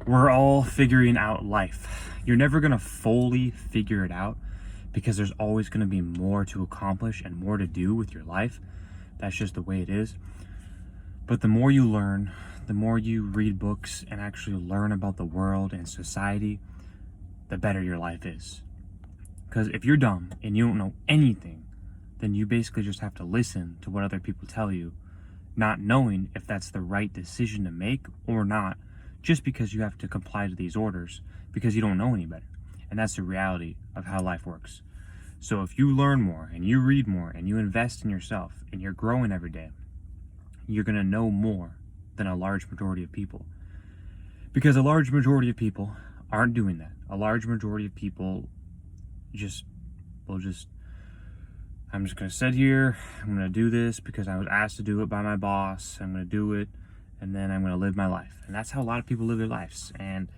We're all figuring out life. You're never going to fully figure it out because there's always going to be more to accomplish and more to do with your life. That's just the way it is. But the more you learn, the more you read books and actually learn about the world and society, the better your life is. Because if you're dumb and you don't know anything, then you basically just have to listen to what other people tell you, not knowing if that's the right decision to make or not, just because you have to comply to these orders because you don't know any better. And that's the reality of how life works. So if you learn more and you read more and you invest in yourself and you're growing every day, you're going to know more than a large majority of people. Because a large majority of people aren't doing that. A large majority of people I'm just going to sit here, I'm going to do this because I was asked to do it by my boss, I'm going to do it, and then I'm going to live my life. And that's how a lot of people live their lives. And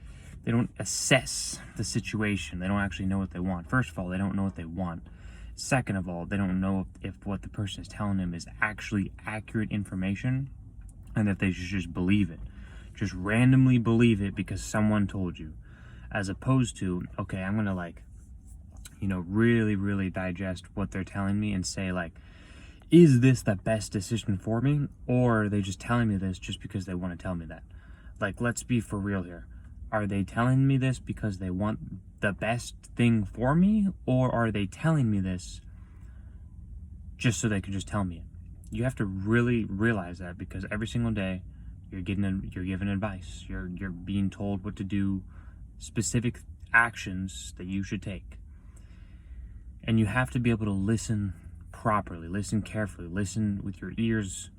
they don't assess the situation. They don't actually know what they want. First of all, they don't know what they want. Second of all, they don't know if what the person is telling them is actually accurate information and that they should just believe it. Just randomly believe it because someone told you. As opposed to, okay, I'm going to really, really digest what they're telling me and say is this the best decision for me? Or are they just telling me this just because they want to tell me that? Let's be for real here. Are they telling me this because they want the best thing for me? Or are they telling me this just so they can just tell me it? You have to really realize that because every single day you're given advice. You're being told what to do, specific actions that you should take. And you have to be able to listen properly, listen carefully, listen with your ears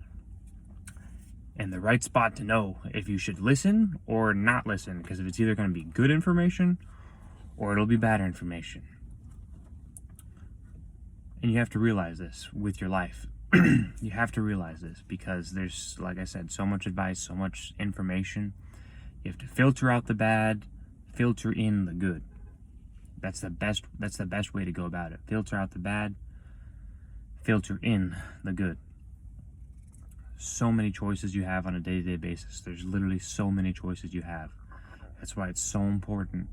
in the right spot to know if you should listen or not listen, because if it's either going to be good information or it'll be bad information. And you have to realize this with your life. You have to realize this because there's, like I said, so much advice, so much information. You have to filter out the bad, filter in the good. That's the best way to go about it. Filter out the bad, filter in the good. So many choices you have on a day-to-day basis. There's literally so many choices you have. That's why it's so important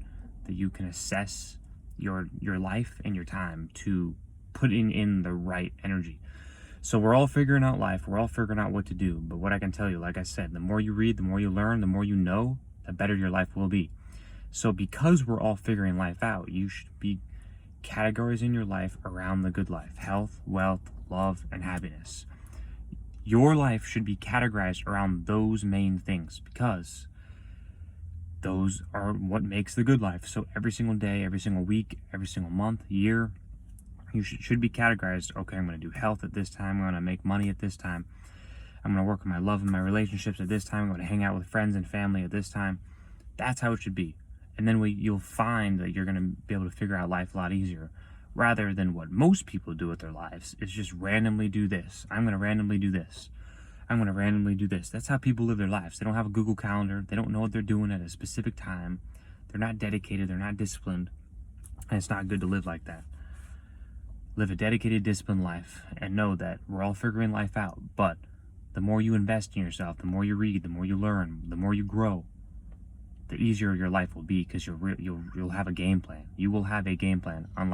that you can assess your life and your time to put in the right energy. So we're all figuring out life. We're all figuring out what to do. But what I can tell you, like I said, the more you read, the more you learn, the more you know, the better your life will be. So because we're all figuring life out, you should be categorizing your life around the good life: health, wealth, love, and happiness. Your life should be categorized around those main things because those are what makes the good life. So every single day, every single week, every single month, year, you should be categorized. Okay, I'm going to do health at this time. I'm going to make money at this time. I'm going to work on my love and my relationships at this time. I'm going to hang out with friends and family at this time. That's how it should be. And then you'll find that you're going to be able to figure out life a lot easier, rather than what most people do with their lives is just randomly do this. I'm going to randomly do this. I'm going to randomly do this. That's how people live their lives. They don't have a Google Calendar. They don't know what they're doing at a specific time. They're not dedicated. They're not disciplined. And it's not good to live like that. Live a dedicated, disciplined life and know that we're all figuring life out. But the more you invest in yourself, the more you read, the more you learn, the more you grow, the easier your life will be because you'll have a game plan. You will have a game plan, unlike